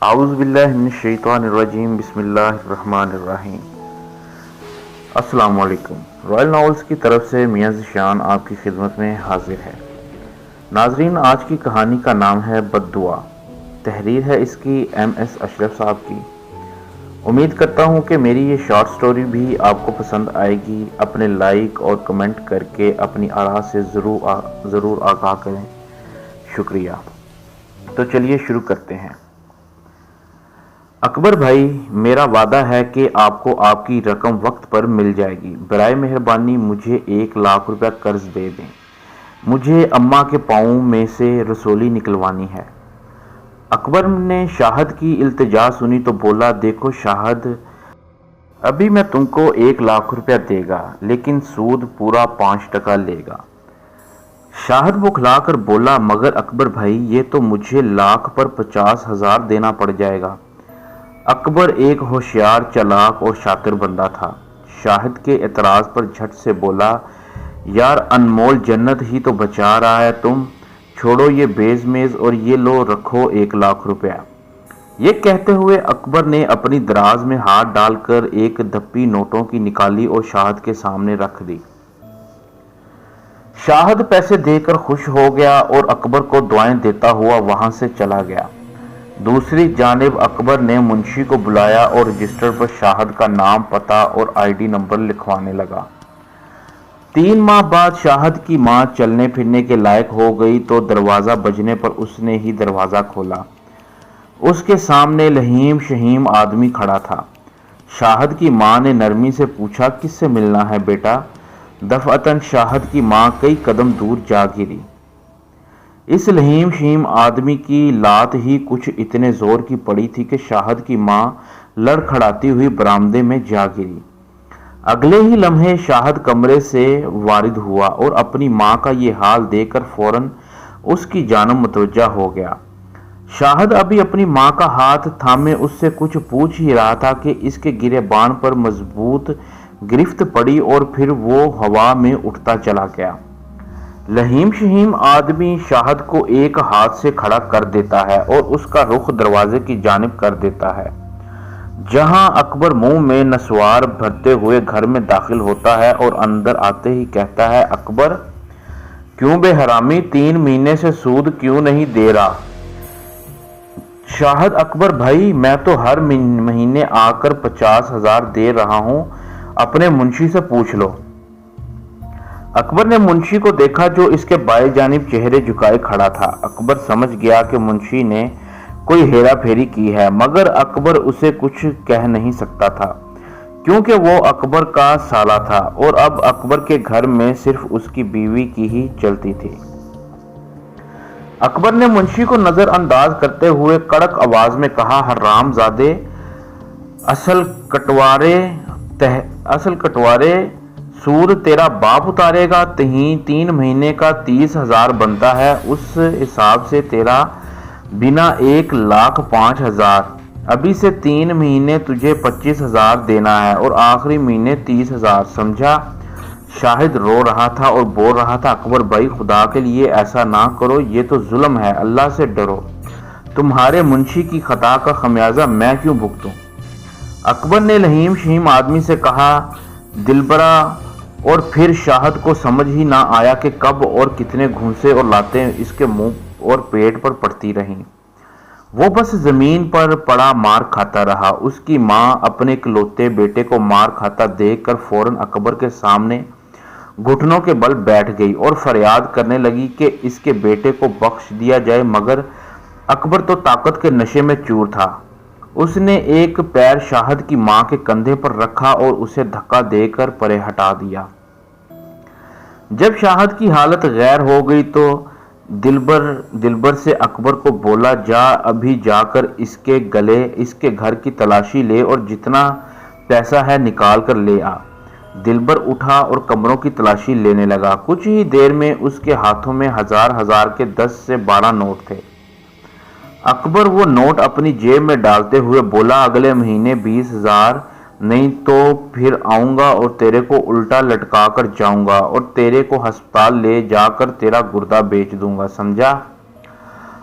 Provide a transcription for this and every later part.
اعوذ باللہ من الشیطان الرجیم بسم اللہ الرحمن الرحیم۔ السلام علیکم۔ رائل ناولز کی طرف سے میاں ذیشان آپ کی خدمت میں حاضر ہے۔ ناظرین، آج کی کہانی کا نام ہے بد دعا۔ تحریر ہے اس کی MS اشرف صاحب کی۔ امید کرتا ہوں کہ میری یہ شارٹ سٹوری بھی آپ کو پسند آئے گی۔ اپنے لائک اور کمنٹ کر کے اپنی آراء سے ضرور آگاہ کریں۔ شکریہ۔ تو چلیے شروع کرتے ہیں۔ اکبر بھائی، میرا وعدہ ہے کہ آپ کو آپ کی رقم وقت پر مل جائے گی۔ برائے مہربانی مجھے 1,00,000 روپے قرض دے دیں۔ مجھے اماں کے پاؤں میں سے رسولی نکلوانی ہے۔ اکبر نے شاہد کی التجا سنی تو بولا، دیکھو شاہد، ابھی میں تم کو 1,00,000 روپے دے گا، لیکن سود پورا 5% لے گا۔ شاہد بکھلا کر بولا، مگر اکبر بھائی، یہ تو مجھے لاکھ پر 50,000 دینا پڑ جائے گا۔ اکبر ایک ہوشیار، چالاک اور شاطر بندہ تھا۔ شاہد کے اعتراض پر جھٹ سے بولا، یار انمول جنت ہی تو بچا رہا ہے تم، چھوڑو یہ بیز میز اور یہ لو رکھو 1,00,000 روپیہ۔ یہ کہتے ہوئے اکبر نے اپنی دراز میں ہاتھ ڈال کر ایک دھپی نوٹوں کی نکالی اور شاہد کے سامنے رکھ دی۔ شاہد پیسے دے کر خوش ہو گیا اور اکبر کو دعائیں دیتا ہوا وہاں سے چلا گیا۔ دوسری جانب اکبر نے منشی کو بلایا اور رجسٹر پر شاہد کا نام، پتہ اور ID نمبر لکھوانے لگا۔ 3 ماہ بعد شاہد کی ماں چلنے پھرنے کے لائق ہو گئی تو دروازہ بجنے پر اس نے ہی دروازہ کھولا۔ اس کے سامنے لہیم شہیم آدمی کھڑا تھا۔ شاہد کی ماں نے نرمی سے پوچھا، کس سے ملنا ہے بیٹا؟ دفعتاً شاہد کی ماں کئی قدم دور جا گری۔ اس لہیم شہیم آدمی کی لات ہی کچھ اتنے زور کی پڑی تھی کہ شاہد کی ماں لڑکھڑاتی ہوئی برآمدے میں جا گری۔ اگلے ہی لمحے شاہد کمرے سے وارد ہوا اور اپنی ماں کا یہ حال دیکھ کر فوراً اس کی جانب متوجہ ہو گیا۔ شاہد ابھی اپنی ماں کا ہاتھ تھامے اس سے کچھ پوچھ ہی رہا تھا کہ اس کے گریبان پر مضبوط گرفت پڑی اور پھر وہ ہوا میں اٹھتا چلا گیا۔ لہیم شہیم آدمی شاہد کو ایک ہاتھ سے کھڑا کر دیتا ہے اور اس کا رخ دروازے کی جانب کر دیتا ہے، جہاں اکبر منہ میں نسوار بھرتے ہوئے گھر میں داخل ہوتا ہے اور اندر آتے ہی کہتا ہے، اکبر، کیوں بے حرامی 3 مہینے سے سود کیوں نہیں دے رہا؟ شاہد، اکبر بھائی، میں تو ہر مہینے آ کر 50,000 دے رہا ہوں، اپنے منشی سے پوچھ لو۔ اکبر نے منشی کو دیکھا جو اس کے بائیں جانب چہرے جھکائے کھڑا تھا۔ اکبر سمجھ گیا کہ منشی نے کوئی ہیرا پھیری کی ہے، مگر اکبر اسے کچھ کہہ نہیں سکتا تھا کیونکہ وہ اکبر کا سالہ تھا اور اب اکبر کے گھر میں صرف اس کی بیوی کی ہی چلتی تھی۔ اکبر نے منشی کو نظر انداز کرتے ہوئے کڑک آواز میں کہا، حرام زادے، اصل کٹوارے سود تیرا باپ اتارے گا۔ 3 مہینے کا 30,000 بنتا ہے، اس حساب سے تیرا بنا 1,05,000، ابھی سے 3 مہینے تجھے 25,000 دینا ہے اور آخری مہینے 30,000، سمجھا؟ شاہد رو رہا تھا اور بول رہا تھا، اکبر بھائی، خدا کے لیے ایسا نہ کرو، یہ تو ظلم ہے، اللہ سے ڈرو، تمہارے منشی کی خطا کا خمیازہ میں کیوں بھگتوں؟ اکبر نے لہیم شہیم آدمی سے کہا، دلبرا، اور پھر شاہد کو سمجھ ہی نہ آیا کہ کب اور کتنے گھونسے اور لاتیں اس کے منہ اور پیٹ پر پڑتی رہیں۔ وہ بس زمین پر پڑا مار کھاتا رہا۔ اس کی ماں اپنے اکلوتے بیٹے کو مار کھاتا دیکھ کر فوراً اکبر کے سامنے گھٹنوں کے بل بیٹھ گئی اور فریاد کرنے لگی کہ اس کے بیٹے کو بخش دیا جائے، مگر اکبر تو طاقت کے نشے میں چور تھا۔ اس نے ایک پیر شاہد کی ماں کے کندھے پر رکھا اور اسے دھکا دے کر پرے ہٹا دیا۔ جب شاہد کی حالت غیر ہو گئی تو دلبر سے اکبر کو بولا، جا ابھی جا کر اس کے گھر کی تلاشی لے اور جتنا پیسہ ہے نکال کر لے آ۔ دلبر اٹھا اور کمروں کی تلاشی لینے لگا۔ کچھ ہی دیر میں اس کے ہاتھوں میں 1000 کے 10 سے 12 نوٹ تھے۔ اکبر وہ نوٹ اپنی جیب میں ڈالتے ہوئے بولا، اگلے مہینے 20,000 نہیں تو پھر آؤں گا اور تیرے کو الٹا لٹکا کر جاؤں گا اور تیرے کو ہسپتال لے جا کر تیرا گردہ بیچ دوں گا، سمجھا؟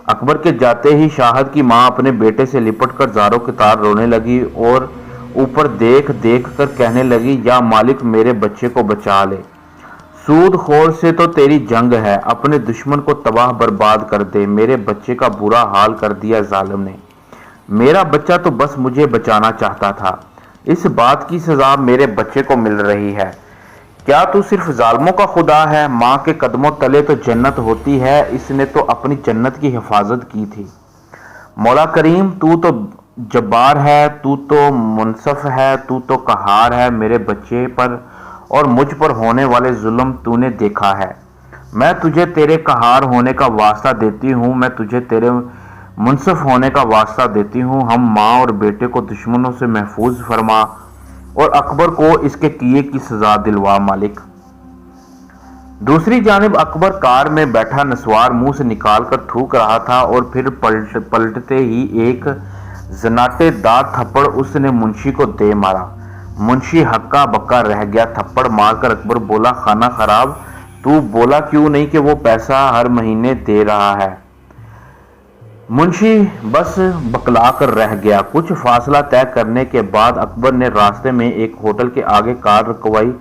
اکبر کے جاتے ہی شاہد کی ماں اپنے بیٹے سے لپٹ کر زاروں کی طرح رونے لگی اور اوپر دیکھ دیکھ کر کہنے لگی، یا مالک میرے بچے کو بچا لے، سود خور سے تو تیری جنگ ہے، اپنے دشمن کو تباہ برباد کر دے، میرے بچے کا برا حال کر دیا ظالم نے، میرا بچہ تو بس مجھے بچانا چاہتا تھا، اس بات کی سزا میرے بچے کو مل رہی ہے، کیا تو صرف ظالموں کا خدا ہے؟ ماں کے قدموں تلے تو جنت ہوتی ہے، اس نے تو اپنی جنت کی حفاظت کی تھی، مولا کریم تو تو جبار ہے، تو تو منصف ہے، تو تو قہار ہے، میرے بچے پر اور مجھ پر ہونے والے ظلم تو نے دیکھا ہے، میں تجھے تیرے قہار ہونے کا واسطہ دیتی ہوں، میں تجھے تیرے منصف ہونے کا واسطہ دیتی ہوں، ہم ماں اور بیٹے کو دشمنوں سے محفوظ فرما اور اکبر کو اس کے کیے کی سزا دلوا مالک۔ دوسری جانب اکبر کار میں بیٹھا نسوار منہ سے نکال کر تھوک رہا تھا اور پھر پلٹتے ہی ایک زناٹے دار تھپڑ اس نے منشی کو دے مارا، منشی ہکا بکا رہ گیا، تھپڑ مار کر اکبر بولا، خانہ خراب، تو بولا کیوں نہیں کہ وہ پیسہ ہر مہینے دے رہا ہے؟ منشی بس بکلا کر رہ گیا۔ کچھ فاصلہ طے کرنے کے بعد اکبر نے راستے میں ایک ہوٹل کے آگے کار رکوائی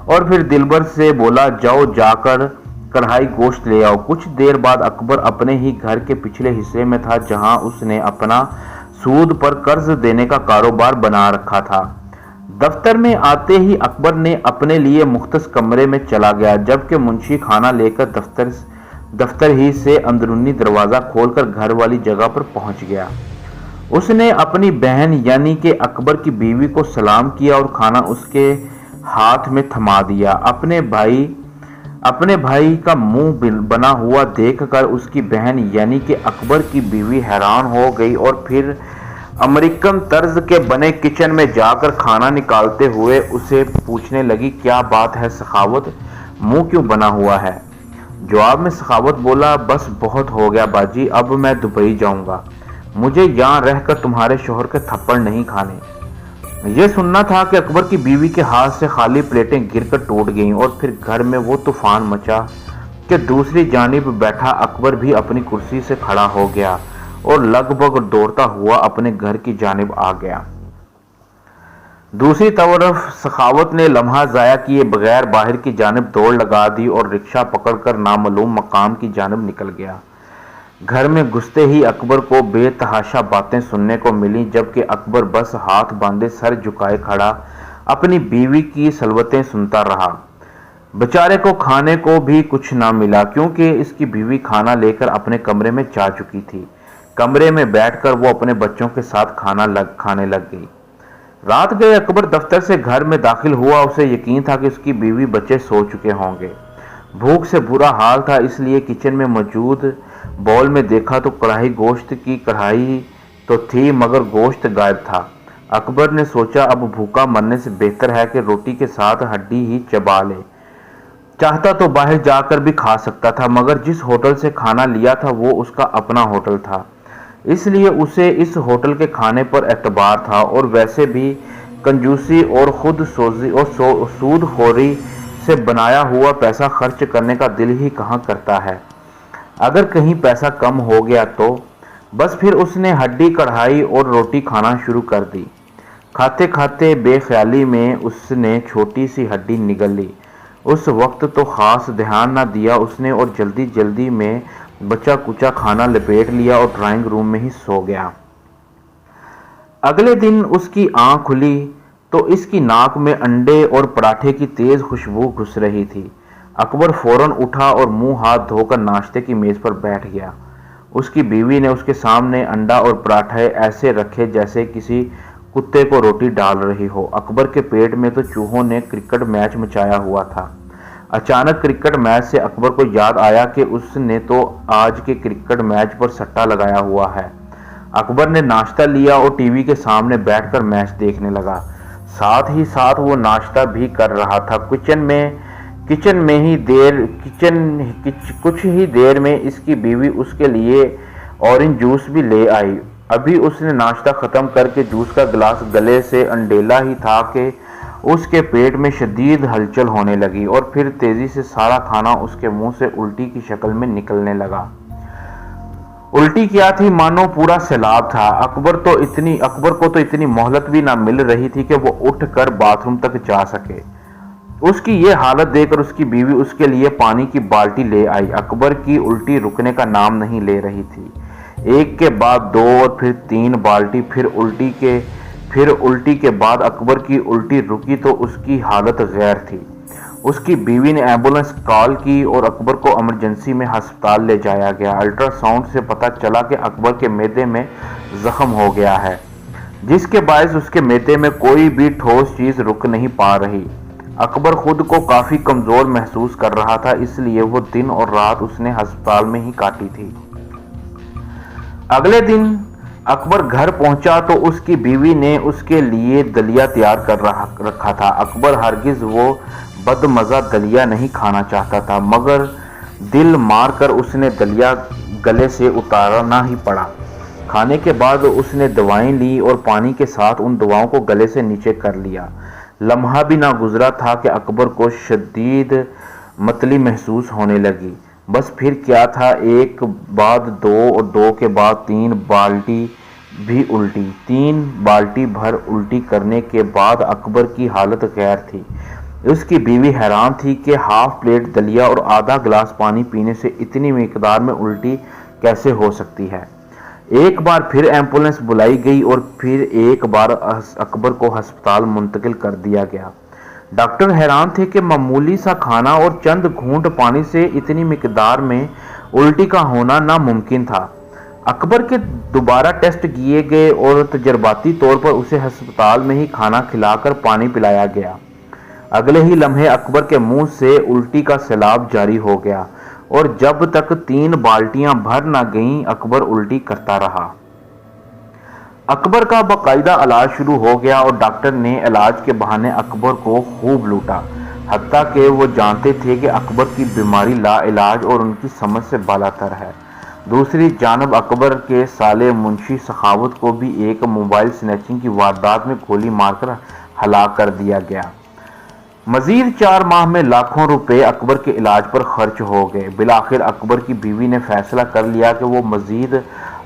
اور پھر دلبر سے بولا، جاؤ جا کر کڑھائی گوشت لے آؤ۔ کچھ دیر بعد اکبر اپنے ہی گھر کے پچھلے حصے میں تھا جہاں اس نے اپنا سود پر قرض دینے کا کاروبار بنا رکھا تھا۔ دفتر میں آتے ہی اکبر نے اپنے لیے مختص کمرے میں چلا گیا، جبکہ منشی کھانا لے کر دفتر ہی سے اندرونی دروازہ کھول کر گھر والی جگہ پر پہنچ گیا۔ اس نے اپنی بہن یعنی کہ اکبر کی بیوی کو سلام کیا اور کھانا اس کے ہاتھ میں تھما دیا۔ اپنے بھائی کا منہ بنا ہوا دیکھ کر اس کی بہن یعنی کہ اکبر کی بیوی حیران ہو گئی اور پھر امریکن طرز کے بنے کچن میں جا کر کھانا نکالتے ہوئے اسے پوچھنے لگی، کیا بات ہے سخاوت، منہ کیوں بنا ہوا ہے؟ جواب میں سخاوت بولا، بس بہت ہو گیا باجی، اب میں دبئی جاؤں گا، مجھے یہاں رہ کر تمہارے شوہر کے تھپڑ نہیں کھانے۔ یہ سننا تھا کہ اکبر کی بیوی کے ہاتھ سے خالی پلیٹیں گر کر ٹوٹ گئیں اور پھر گھر میں وہ طوفان مچا کہ دوسری جانب بیٹھا اکبر بھی اپنی کرسی سے کھڑا ہو گیا اور لگ بھگ دوڑتا ہوا اپنے گھر کی جانب آ گیا۔ دوسری طرف سخاوت نے لمحہ ضائع کیے بغیر باہر کی جانب دوڑ لگا دی اور رکشہ پکڑ کر نامعلوم مقام کی جانب نکل گیا۔ گھر میں گھستے ہی اکبر کو بے تحاشا باتیں سننے کو ملیں، جبکہ اکبر بس ہاتھ باندھے سر جھکائے کھڑا اپنی بیوی کی سلوتیں سنتا رہا۔ بیچارے کو کھانے کو بھی کچھ نہ ملا کیونکہ اس کی بیوی کھانا لے کر اپنے کمرے میں جا چکی تھی۔ کمرے میں بیٹھ کر وہ اپنے بچوں کے ساتھ کھانے لگ گئی۔ رات گئے اکبر دفتر سے گھر میں داخل ہوا، اسے یقین تھا کہ اس کی بیوی بچے سو چکے ہوں گے۔ بھوک سے برا حال تھا، اس لیے کچن میں موجود بول میں دیکھا تو کڑھائی گوشت کی کڑھائی تو تھی مگر گوشت غائب تھا۔ اکبر نے سوچا اب بھوکا مرنے سے بہتر ہے کہ روٹی کے ساتھ ہڈی ہی چبا لے۔ چاہتا تو باہر جا کر بھی کھا سکتا تھا مگر جس ہوٹل سے کھانا لیا تھا وہ اس کا اپنا ہوٹل تھا، اس لیے اسے اس ہوٹل کے کھانے پر اعتبار تھا، اور ویسے بھی کنجوسی اور خود سوزی اور سود خوری سے بنایا ہوا پیسہ خرچ کرنے کا دل ہی کہاں کرتا ہے۔ اگر کہیں پیسہ کم ہو گیا تو بس پھر اس نے ہڈی کڑھائی اور روٹی کھانا شروع کر دی۔ کھاتے کھاتے بے خیالی میں اس نے چھوٹی سی ہڈی نگل لی۔ اس وقت تو خاص دھیان نہ دیا اس نے اور جلدی جلدی میں بچا کچا کھانا لپیٹ لیا اور ڈرائنگ روم میں ہی سو گیا۔ اگلے دن اس کی آنکھ کھلی تو اس کی ناک میں انڈے اور پراٹھے کی تیز خوشبو گھس رہی تھی۔ اکبر فوراً اٹھا اور منہ ہاتھ دھو کر ناشتے کی میز پر بیٹھ گیا۔ اس کی بیوی نے اس کے سامنے انڈا اور پراٹھے ایسے رکھے جیسے کسی کتے کو روٹی ڈال رہی ہو۔ اکبر کے پیٹ میں تو چوہوں نے کرکٹ میچ مچایا ہوا تھا۔ اچانک کرکٹ میچ سے اکبر کو یاد آیا کہ اس نے تو آج کے کرکٹ میچ پر سٹا لگایا ہوا ہے۔ اکبر نے ناشتہ لیا اور ٹی وی کے سامنے بیٹھ کر میچ دیکھنے لگا، ساتھ ہی ساتھ وہ ناشتہ بھی کر رہا تھا۔ کچھ ہی دیر میں اس کی بیوی اس کے لیے اورنج جوس بھی لے آئی۔ ابھی اس نے ناشتہ ختم کر کے جوس کا گلاس گلے سے انڈیلا ہی تھا کہ اس کے پیٹ میں شدید ہلچل ہونے لگی اور پھر تیزی سے سارا کھانا اس کے منہ سے الٹی کی شکل میں نکلنے لگا۔ الٹی کیا تھی مانو پورا سیلاب تھا۔ اکبر کو تو اتنی مہلت بھی نہ مل رہی تھی کہ وہ اٹھ کر باتھ روم تک جا سکے۔ اس کی یہ حالت دیکھ کر اس کی بیوی اس کے لیے پانی کی بالٹی لے آئی۔ اکبر کی الٹی رکنے کا نام نہیں لے رہی تھی۔ ایک کے بعد دو اور پھر 3 بالٹی، پھر الٹی کے بعد اکبر کی الٹی رکی تو اس کی حالت غیر تھی۔ اس کی بیوی نے ایمبولینس کال کی اور اکبر کو ایمرجنسی میں ہسپتال لے جایا گیا۔ الٹرا ساؤنڈ سے پتہ چلا کہ اکبر کے معدے میں زخم ہو گیا ہے، جس کے باعث اس کے معدے میں کوئی بھی ٹھوس چیز رک نہیں پا رہی۔ اکبر خود کو کافی کمزور محسوس کر رہا تھا، اس لیے وہ دن اور رات اس نے ہسپتال میں ہی کاٹی تھی۔ اگلے دن اکبر گھر پہنچا تو اس کی بیوی نے اس کے لیے دلیا تیار کر رکھا تھا۔ اکبر ہرگز وہ بدمزہ دلیا نہیں کھانا چاہتا تھا، مگر دل مار کر اس نے دلیا گلے سے اتارنا ہی پڑا۔ کھانے کے بعد اس نے دوائیں لی اور پانی کے ساتھ ان دواؤں کو گلے سے نیچے کر لیا۔ لمحہ بھی نہ گزرا تھا کہ اکبر کو شدید متلی محسوس ہونے لگی۔ بس پھر کیا تھا، ایک بعد 2 اور 2 کے بعد 3 بالٹی بھی الٹی۔ 3 بالٹی بھر الٹی کرنے کے بعد اکبر کی حالت غیر تھی۔ اس کی بیوی حیران تھی کہ ہاف پلیٹ دلیا اور آدھا گلاس پانی پینے سے اتنی مقدار میں الٹی کیسے ہو سکتی ہے۔ ایک بار پھر ایمبولینس بلائی گئی اور پھر ایک بار اکبر کو ہسپتال منتقل کر دیا گیا۔ ڈاکٹر حیران تھے کہ معمولی سا کھانا اور چند گھونٹ پانی سے اتنی مقدار میں الٹی کا ہونا ناممکن تھا۔ اکبر کے دوبارہ ٹیسٹ کیے گئے اور تجرباتی طور پر اسے ہسپتال میں ہی کھانا کھلا کر پانی پلایا گیا۔ اگلے ہی لمحے اکبر کے منہ سے الٹی کا سیلاب جاری ہو گیا اور جب تک 3 بالٹیاں بھر نہ گئیں اکبر الٹی کرتا رہا۔ اکبر کا باقاعدہ علاج شروع ہو گیا اور ڈاکٹر نے علاج کے بہانے اکبر کو خوب لوٹا، حتیٰ کہ وہ جانتے تھے کہ اکبر کی بیماری لا علاج اور ان کی سمجھ سے بالاتر ہے۔ دوسری جانب اکبر کے سالے منشی سخاوت کو بھی ایک موبائل سنیچنگ کی واردات میں گولی مار کر ہلاک کر دیا گیا۔ مزید 4 ماہ میں لاکھوں روپے اکبر کے علاج پر خرچ ہو گئے۔ بالآخر اکبر کی بیوی نے فیصلہ کر لیا کہ وہ مزید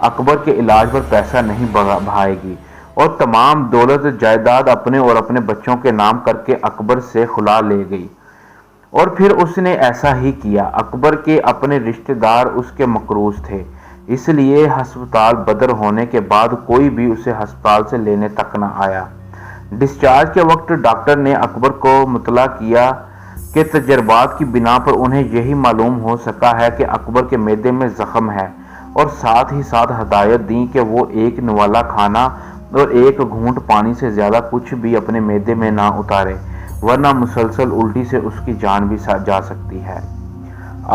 اکبر کے علاج پر پیسہ نہیں بہائے گی اور تمام دولت جائیداد اپنے اور اپنے بچوں کے نام کر کے اکبر سے خلا لے گئی، اور پھر اس نے ایسا ہی کیا۔ اکبر کے اپنے رشتہ دار اس کے مقروض تھے، اس لیے ہسپتال بدر ہونے کے بعد کوئی بھی اسے ہسپتال سے لینے تک نہ آیا۔ ڈسچارج کے وقت ڈاکٹر نے اکبر کو مطلع کیا کہ تجربات کی بنا پر انہیں یہی معلوم ہو سکا ہے کہ اکبر کے معدے میں زخم ہے، اور ساتھ ہی ساتھ ہدایت دی کہ وہ ایک نوالا کھانا اور ایک گھونٹ پانی سے زیادہ کچھ بھی اپنے معدے میں نہ اتارے، ورنہ مسلسل الٹی سے اس کی جان بھی جا سکتی ہے۔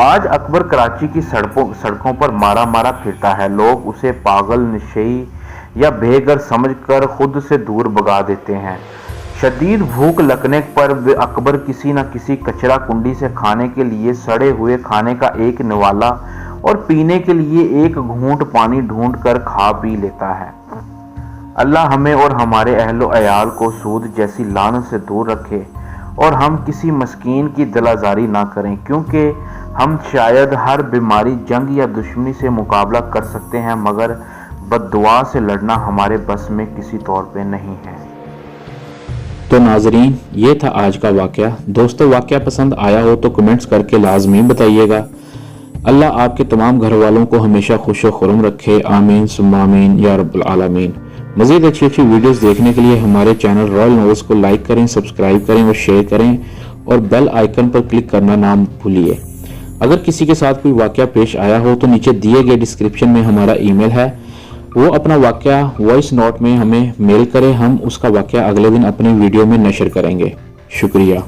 آج اکبر کراچی کی سڑکوں پر مارا پھرتا ہے۔ لوگ اسے پاگل، نشئی یا بے گھر سمجھ کر خود سے دور بھگا دیتے ہیں۔ شدید بھوک لگنے پر اکبر کسی نہ کسی کچرا کنڈی سے کھانے کے لیے سڑے ہوئے کھانے کا ایک نوالا اور پینے کے لیے ایک گھونٹ پانی ڈھونڈ کر کھا پی لیتا ہے۔ اللہ ہمیں اور ہمارے اہل و عیال کو سود جیسی لعنت سے دور رکھے اور ہم کسی مسکین کی دل آزاری نہ کریں، کیونکہ ہم شاید ہر بیماری، جنگ یا دشمنی سے مقابلہ کر سکتے ہیں، مگر بد دعا سے لڑنا ہمارے بس میں کسی طور پہ نہیں ہے۔ تو ناظرین، یہ تھا آج کا واقعہ۔ دوستو، واقعہ پسند آیا ہو تو کمنٹس کر کے لازمی بتائیے گا۔ اللہ آپ کے تمام گھر والوں کو ہمیشہ خوش و خرم رکھے، آمین ثم آمین یا رب العالمین۔ مزید اچھی ویڈیوز دیکھنے کے لیے ہمارے چینل رائل ناولز کو لائک کریں، سبسکرائب کریں اور شیئر کریں، اور بیل آئیکن پر کلک کرنا نہ بھولیے۔ اگر کسی کے ساتھ کوئی واقعہ پیش آیا ہو تو نیچے دیے گئے ڈسکرپشن میں ہمارا ای میل ہے، وہ اپنا واقعہ وائس نوٹ میں ہمیں میل کرے، ہم اس کا واقعہ اگلے دن اپنی ویڈیو میں نشر کریں گے۔ شکریہ۔